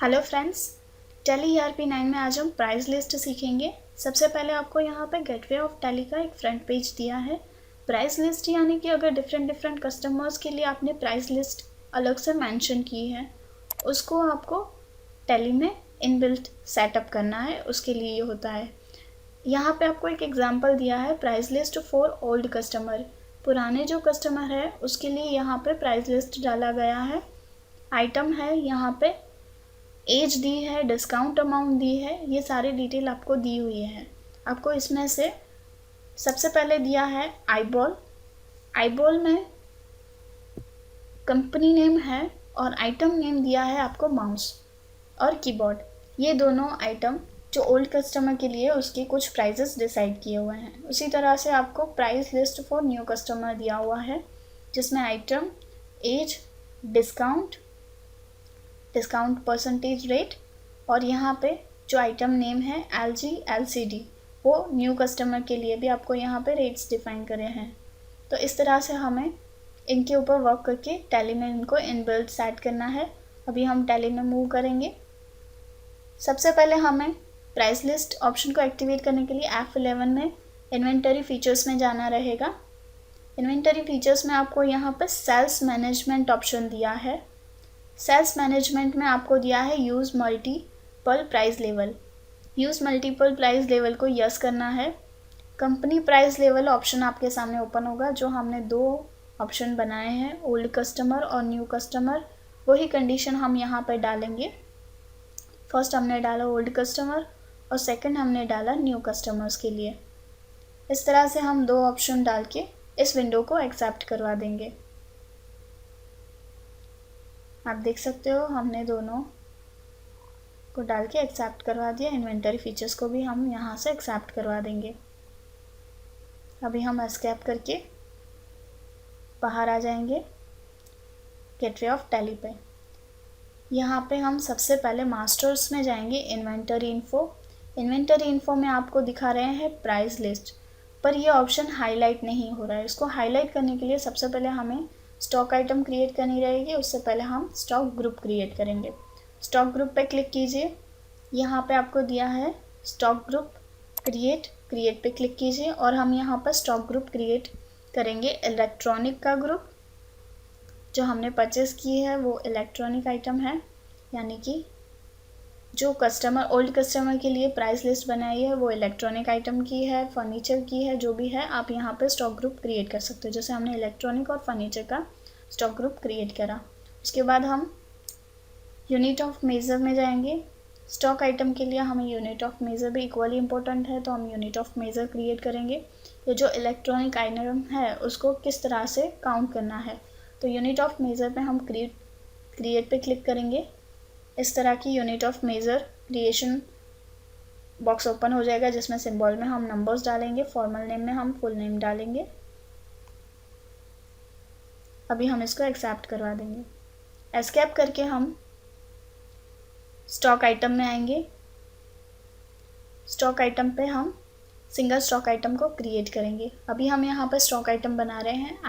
Hello friends, tally ERP9 में आज हम प्राइस लिस्ट सीखेंगे। सबसे पहले आपको यहाँ पे गेटवे ऑफ टैली का एक फ्रंट पेज दिया है। प्राइस लिस्ट यानी कि अगर डिफरेंट कस्टमर्स के लिए आपने प्राइस लिस्ट अलग से मेंशन की है, उसको आपको टैली में इनबिल्ट सेटअप करना है, उसके लिए ये होता है। यहाँ पे आपको एक एग्जांपल दिया है, price list for old customer. पुराने जो कस्टमर है उसके लिए यहाँ पे प्राइस लिस्ट डाला गया है। आइटम है, यहाँ पे एज दी है, डिस्काउंट अमाउंट दी है, ये सारी डिटेल आपको दी हुई है। आपको इसमें से सबसे पहले दिया है आईबॉल। आईबॉल में कंपनी नेम है और आइटम नेम दिया है आपको माउस और कीबोर्ड। ये दोनों आइटम जो ओल्ड कस्टमर के लिए उसके कुछ प्राइजेस डिसाइड किए हुए हैं। उसी तरह से आपको price list for new customer दिया हुआ है, जिसमें item, age, discount percentage rate और यहाँ पे जो आइटम नेम है LG LCD, वो न्यू कस्टमर के लिए भी आपको यहाँ पे रेट्स डिफाइन करे हैं। तो इस तरह से हमें इनके ऊपर वर्क करके टैली में इनको इनबिल्ट सेट करना है। अभी हम टैली में मूव करेंगे। सबसे पहले हमें प्राइस लिस्ट ऑप्शन को एक्टिवेट करने के लिए F11 में इन्वेंटरी फीचर्स में जाना रहेगा। इन्वेंटरी फीचर्स में आपको यहाँ पे सेल्स मैनेजमेंट ऑप्शन दिया है। सेल्स मैनेजमेंट में आपको दिया है use multiple price level. Use multiple price level को यस करना है। कंपनी प्राइस लेवल ऑप्शन आपके सामने ओपन होगा, जो हमने दो ऑप्शन बनाए हैं, ओल्ड कस्टमर और न्यू कस्टमर। वही कंडीशन हम यहाँ पर डालेंगे। फर्स्ट हमने डाला ओल्ड कस्टमर और सेकंड हमने डाला न्यू कस्टमर्स के लिए। इस तरह से हम दो ऑप्शन डाल के इस विंडो को एक्सेप्ट करवा देंगे। आप देख सकते हो हमने दोनों को डाल के एक्सेप्ट करवा दिया। इन्वेंटरी फीचर्स को भी हम यहाँ से एक्सेप्ट करवा देंगे। अभी हम एस्केप करके बाहर आ जाएंगे गेटवे ऑफ टैली पे। यहाँ पे हम सबसे पहले मास्टर्स में जाएंगे, इन्वेंटरी इन्फो। इन्वेंटरी इन्फो में आपको दिखा रहे हैं प्राइस लिस्ट, पर ये ऑप्शन हाईलाइट नहीं हो रहा है। इसको हाईलाइट करने के लिए सबसे पहले हमें स्टॉक आइटम क्रिएट करनी रहेगी। उससे पहले हम स्टॉक ग्रुप क्रिएट करेंगे। स्टॉक ग्रुप पे क्लिक कीजिए। यहाँ पे आपको दिया है स्टॉक ग्रुप क्रिएट पे क्लिक कीजिए और हम यहाँ पर स्टॉक ग्रुप क्रिएट करेंगे इलेक्ट्रॉनिक का ग्रुप। जो हमने परचेस की है वो इलेक्ट्रॉनिक आइटम है, यानी कि जो ओल्ड कस्टमर के लिए प्राइस लिस्ट बनाई है वो इलेक्ट्रॉनिक आइटम की है, फर्नीचर की है, जो भी है आप यहाँ पे स्टॉक ग्रुप क्रिएट कर सकते हो। जैसे हमने इलेक्ट्रॉनिक और फर्नीचर का स्टॉक ग्रुप क्रिएट करा। उसके बाद हम यूनिट ऑफ मेज़र में जाएंगे। स्टॉक आइटम के लिए हमें यूनिट ऑफ मेज़र भी इक्वली इम्पोर्टेंट है, तो हम यूनिट ऑफ मेज़र क्रिएट करेंगे। ये जो इलेक्ट्रॉनिक आइटम है उसको किस तरह से काउंट करना है, तो यूनिट ऑफ मेज़र में हम क्रिएट पे क्लिक करेंगे। इस तरह की unit of measure creation box open हो जाएगा, जिसमें सिंबल में हम नंबर्स डालेंगे, फॉर्मल नेम में हम फुल नेम डालेंगे। अभी हम इसको एक्सेप्ट करवा देंगे। एस्केप करके हम स्टॉक आइटम में आएंगे। स्टॉक आइटम पे हम सिंगल स्टॉक आइटम को क्रिएट करेंगे। अभी हम यहाँ पर स्टॉक आइटम बना रहे हैं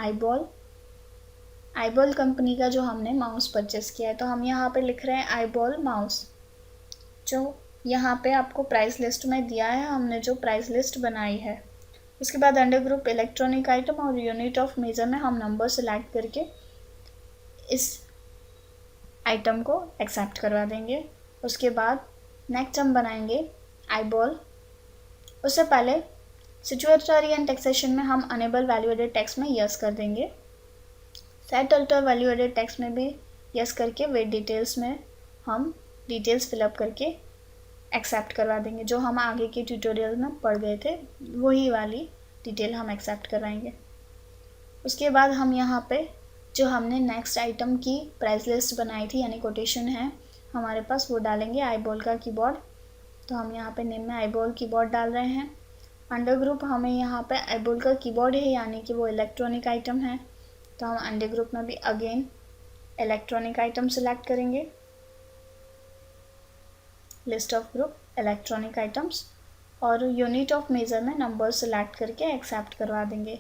आईबॉल कंपनी का जो हमने माउस परचेस किया है, तो हम यहाँ पे लिख रहे हैं आईबॉल माउस, जो यहाँ पे आपको प्राइस लिस्ट में दिया है, हमने जो प्राइस लिस्ट बनाई है। उसके बाद अंडर ग्रुप इलेक्ट्रॉनिक आइटम और यूनिट ऑफ मेजर में हम नंबर सेलेक्ट करके इस आइटम को एक्सेप्ट करवा देंगे। उसके बाद नेक्स्ट हम बनाएंगे आईबॉल। उससे पहले सिचुएटरी एंड टैक्सेशन में हम अनेबल वैल्यू एडेड टैक्स में यस कर देंगे। Set alter value added tax में भी यस करके वेट डिटेल्स में हम डिटेल्स फिलअप करके एक्सेप्ट करवा देंगे। जो हम आगे के ट्यूटोरियल में पढ़ गए थे वही वाली डिटेल हम एक्सेप्ट करवाएंगे। उसके बाद हम यहाँ पे जो हमने नेक्स्ट आइटम की प्राइस लिस्ट बनाई थी, यानी कोटेशन है हमारे पास, वो डालेंगे आईबॉल का कीबोर्ड। तो हम यहाँ पे नेम में आईबॉल कीबोर्ड डाल रहे हैं। अंडर ग्रुप हमें यहाँ पे आईबॉल का कीबोर्ड है, यानी कि वो इलेक्ट्रॉनिक आइटम है, तो हम अंडर ग्रुप में भी अगेन इलेक्ट्रॉनिक आइटम सेलेक्ट करेंगे। List of group electronic items और यूनिट ऑफ मेजर में नंबर सेलेक्ट करके एक्सेप्ट करवा देंगे।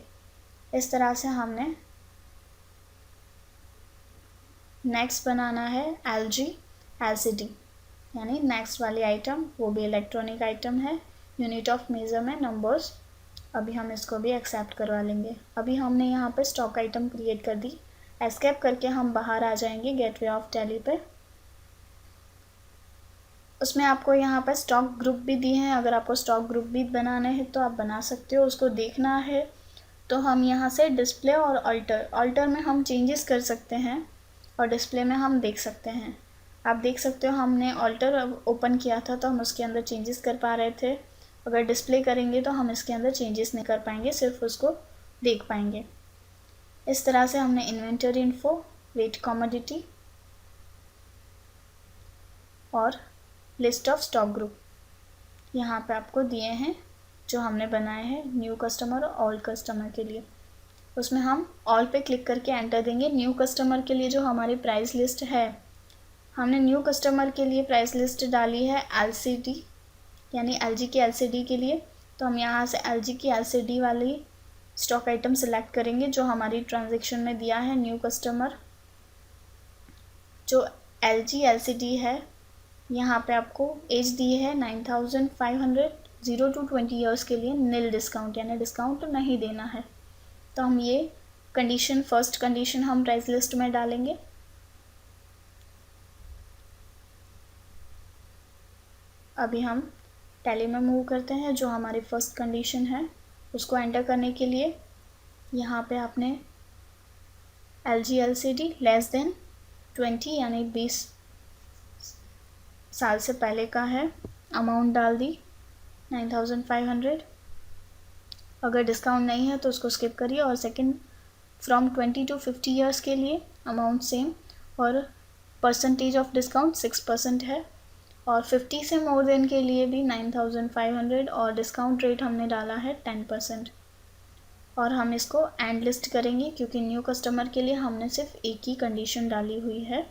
इस तरह से हमने नेक्स्ट बनाना है LG LCD। यानी नेक्स्ट वाली आइटम वो भी इलेक्ट्रॉनिक आइटम है, यूनिट ऑफ मेजर में नंबर्स। अभी हम इसको भी एक्सेप्ट करवा लेंगे। अभी हमने यहाँ पे स्टॉक आइटम क्रिएट कर दी। एस्केप करके हम बाहर आ जाएंगे गेटवे ऑफ टैली पे। उसमें आपको यहाँ पर स्टॉक ग्रुप भी दिए हैं। अगर आपको स्टॉक ग्रुप भी बनाने हैं तो आप बना सकते हो। उसको देखना है तो हम यहाँ से डिस्प्ले और अल्टर में हम चेंजेस कर सकते हैं और डिस्प्ले में हम देख सकते हैं। आप देख सकते हो हमने अल्टर ओपन किया था तो हम उसके अंदर चेंजेस कर पा रहे थे। अगर डिस्प्ले करेंगे तो हम इसके अंदर चेंजेस नहीं कर पाएंगे, सिर्फ उसको देख पाएंगे। इस तरह से हमने इन्वेंटरी इन्फो, वेट कमोडिटी और लिस्ट ऑफ स्टॉक ग्रुप यहाँ पे आपको दिए हैं जो हमने बनाए हैं न्यू कस्टमर और ओल्ड कस्टमर के लिए। उसमें हम ऑल पे क्लिक करके एंटर देंगे। न्यू कस्टमर के लिए जो हमारी प्राइस लिस्ट है, हमने न्यू कस्टमर के लिए प्राइस लिस्ट डाली है LCD यानी LG की LCD के लिए। तो हम यहाँ से LG की LCD वाली स्टॉक आइटम सेलेक्ट करेंगे जो हमारी ट्रांजैक्शन में दिया है न्यू कस्टमर। जो LG LCD है यहाँ पे आपको एज दी है 9500, 0 to 20 ईयर्स के लिए नील डिस्काउंट यानी डिस्काउंट तो नहीं देना है। तो हम ये कंडीशन, फर्स्ट कंडीशन हम प्राइस लिस्ट में डालेंगे। अभी हम टैली में मूव करते हैं। जो हमारी फर्स्ट कंडीशन है उसको एंटर करने के लिए यहाँ पे आपने LG LCD लेस देन 20 यानी 20 साल से पहले का है, अमाउंट डाल दी 9500। अगर डिस्काउंट नहीं है तो उसको स्किप करिए। और सेकंड फ्रॉम 20 to 50 ईयर्स के लिए अमाउंट सेम और परसेंटेज ऑफ डिस्काउंट 6% है। और 50 से मोर देन के लिए भी 9500 और डिस्काउंट रेट हमने डाला है 10%। और हम इसको एंड लिस्ट करेंगे क्योंकि न्यू कस्टमर के लिए हमने सिर्फ एक ही कंडीशन डाली हुई है,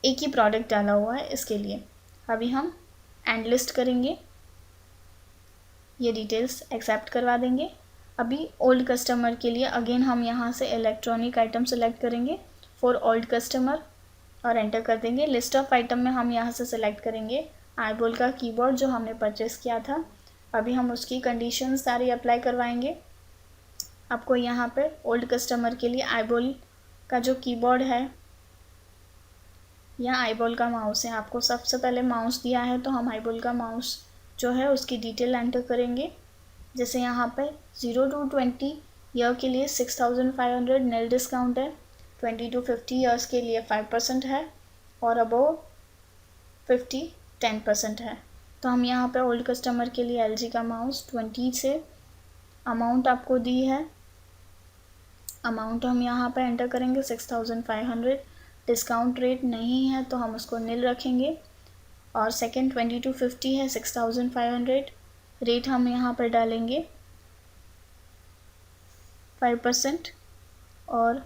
एक ही प्रोडक्ट डाला हुआ है इसके लिए। अभी हम एंड लिस्ट करेंगे, ये डिटेल्स एक्सेप्ट करवा देंगे। अभी ओल्ड कस्टमर के लिए अगेन हम यहाँ से इलेक्ट्रॉनिक आइटम सेलेक्ट करेंगे फॉर ओल्ड कस्टमर और एंटर कर देंगे। लिस्ट ऑफ आइटम में हम यहाँ से सेलेक्ट करेंगे आईबॉल का कीबोर्ड जो हमने परचेस किया था। अभी हम उसकी कंडीशन सारी अप्लाई करवाएंगे। आपको यहाँ पे ओल्ड कस्टमर के लिए आईबॉल का जो कीबोर्ड है या आईबॉल का माउस है, आपको सबसे पहले माउस दिया है तो हम आईबॉल का माउस जो है उसकी डिटेल एंटर करेंगे। जैसे यहाँ पे 0 to 20 ईयर के लिए 6500 नील डिस्काउंट है, 20 to 50 ईयर्स के लिए 5% है और अबव 50 10% है। तो हम यहाँ पे ओल्ड कस्टमर के लिए LG का माउस 20 से अमाउंट आपको दी है, अमाउंट हम यहाँ पे एंटर करेंगे 6500। डिस्काउंट रेट नहीं है तो हम उसको नील रखेंगे। और सेकंड 20 to 50 है 6500, रेट हम यहाँ पर डालेंगे 5% और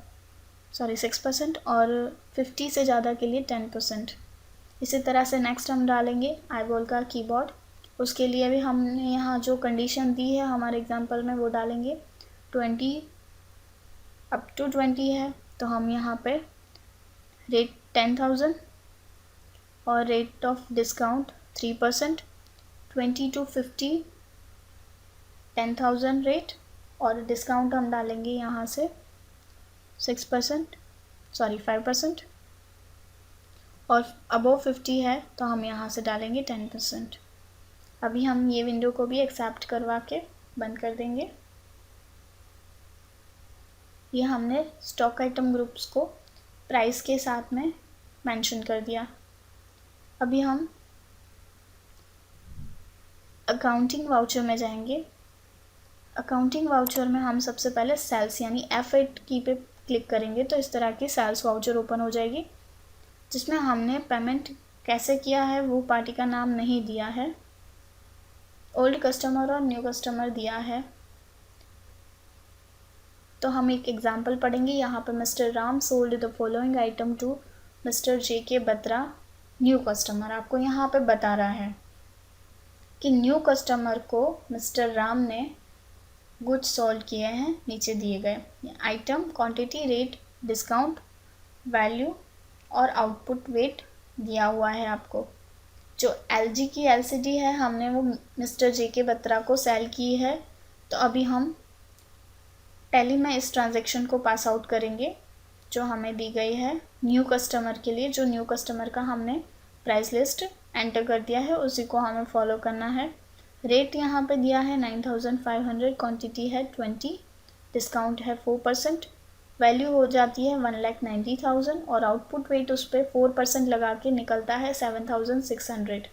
6% और 50 से ज़्यादा के लिए 10%। इसी तरह से नेक्स्ट हम डालेंगे आईबॉल का कीबोर्ड। उसके लिए भी हमने यहाँ जो कंडीशन दी है हमारे एग्जांपल में वो डालेंगे। 20 अप टू 20 है तो हम यहाँ पे रेट 10,000 और rate of discount 3%, 20 to 50 10,000 rate और डिस्काउंट हम डालेंगे यहाँ से 5% और अबव 50 है तो हम यहाँ से डालेंगे 10%। अभी हम ये विंडो को भी एक्सेप्ट करवा के बंद कर देंगे। ये हमने स्टॉक आइटम ग्रुप्स को प्राइस के साथ में मेंशन कर दिया। अभी हम अकाउंटिंग वाउचर में जाएंगे। अकाउंटिंग वाउचर में हम सबसे पहले सेल्स यानी F8 की पे क्लिक करेंगे तो इस तरह की सेल्स वाउचर ओपन हो जाएगी जिसमें हमने पेमेंट कैसे किया है वो पार्टी का नाम नहीं दिया है, ओल्ड कस्टमर और न्यू कस्टमर दिया है। तो हम एक एग्जांपल पढ़ेंगे। यहाँ पर mister Ram sold the following item to mister JK Batra new customer. आपको यहाँ पे बता रहा है कि न्यू कस्टमर को मिस्टर राम ने गुड्स सोल्ड किए हैं, नीचे दिए गए item, quantity, rate, discount, value और आउटपुट वेट दिया हुआ है आपको। जो LG की LCD है हमने वो मिस्टर जे के बत्रा को सेल की है, तो अभी हम टैली में इस ट्रांजैक्शन को पास आउट करेंगे जो हमें दी गई है न्यू कस्टमर के लिए। जो न्यू कस्टमर का हमने प्राइस लिस्ट एंटर कर दिया है उसी को हमें फॉलो करना है। रेट यहाँ पे दिया है 9500, क्वांटिटी है 20, डिस्काउंट है 4%, वैल्यू हो जाती है 1,90,000 और आउटपुट वेट उस पर 4% लगा के निकलता है 7,600।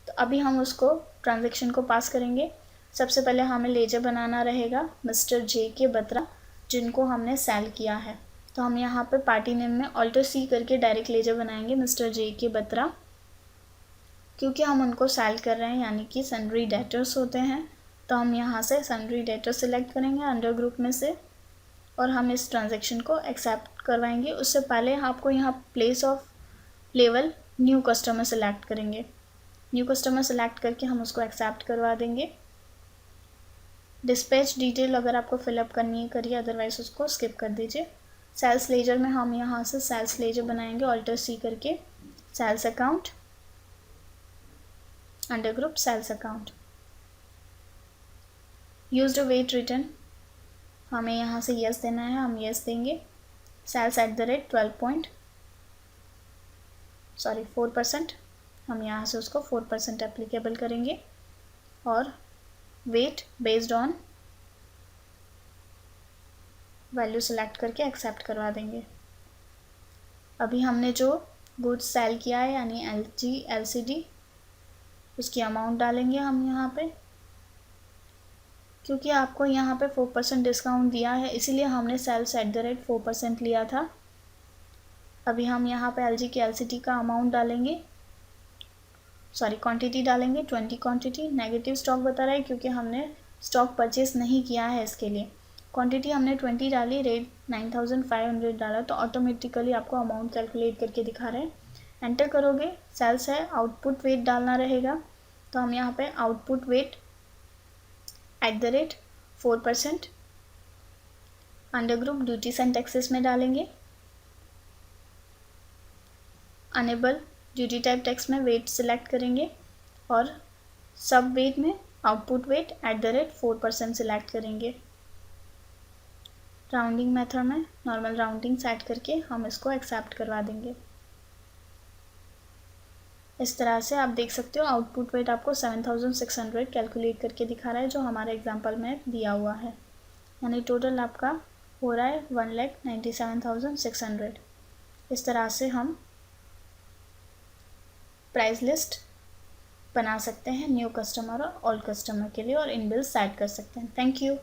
तो अभी हम उसको ट्रांजैक्शन को पास करेंगे। सबसे पहले हमें लेजर बनाना रहेगा मिस्टर जे के बत्रा जिनको हमने सेल किया है। तो हम यहाँ पे पार्टी नेम में ऑल्टर सी करके डायरेक्ट लेजर बनाएंगे मिस्टर जे के बत्रा, क्योंकि हम उनको सेल कर रहे हैं यानी कि सन्ड्री डेटर्स होते हैं। तो हम यहाँ से सन्ड्री डेटर सेलेक्ट करेंगे अंडर ग्रुप में से और हम इस ट्रांजेक्शन को एक्सेप्ट करवाएंगे। उससे पहले आपको यहाँ place of level new customer select करेंगे। न्यू कस्टमर सेलेक्ट करके हम उसको एक्सेप्ट करवा देंगे। डिस्पैच डिटेल अगर आपको फिलअप करनी है करिए, अदरवाइज उसको स्किप कर दीजिए। सेल्स लेजर में हम यहाँ से सेल्स लेजर बनाएंगे ऑल्टर सी करके, sales account, under group sales account. Used VAT return हमें यहाँ से यस देना है, हम यस देंगे। सेल्स @ 4%, हम यहाँ से उसको 4% एप्लीकेबल करेंगे और VAT based on value select करके एक्सेप्ट करवा देंगे। अभी हमने जो गुड्स सेल किया है यानी LG LCD उसकी अमाउंट डालेंगे हम यहाँ पे, क्योंकि आपको यहाँ पे 4% डिस्काउंट दिया है इसीलिए हमने सेल्स @ 4% लिया था। अभी हम यहाँ पे LG की LCD का अमाउंट डालेंगे, क्वांटिटी डालेंगे 20 क्वांटिटी। नेगेटिव स्टॉक बता रहा है क्योंकि हमने स्टॉक परचेस नहीं किया है, इसके लिए क्वांटिटी हमने 20 डाली, रेट 9500 डाला, तो ऑटोमेटिकली आपको अमाउंट कैलकुलेट करके दिखा रहे हैं। एंटर करोगे, सेल्स है, आउटपुट वेट डालना रहेगा। तो हम यहाँ पे output VAT @ 4% under group duties and taxes में डालेंगे। अनेबल ड्यूटी टाइप टैक्स में वेट सिलेक्ट करेंगे और सब वेट में आउटपुट वेट @ 4% सिलेक्ट करेंगे। राउंडिंग मेथड में नॉर्मल राउंडिंग सेट करके हम इसको एक्सेप्ट करवा देंगे। इस तरह से आप देख सकते हो आउटपुट वेट आपको 7,600 कैलकुलेट करके दिखा रहा है जो हमारे एग्जांपल में दिया हुआ है, यानी टोटल आपका हो रहा है 1,97,600। इस तरह से हम प्राइस लिस्ट बना सकते हैं न्यू कस्टमर और ओल्ड कस्टमर के लिए और इन बिल्स सेट कर सकते हैं। Thank you.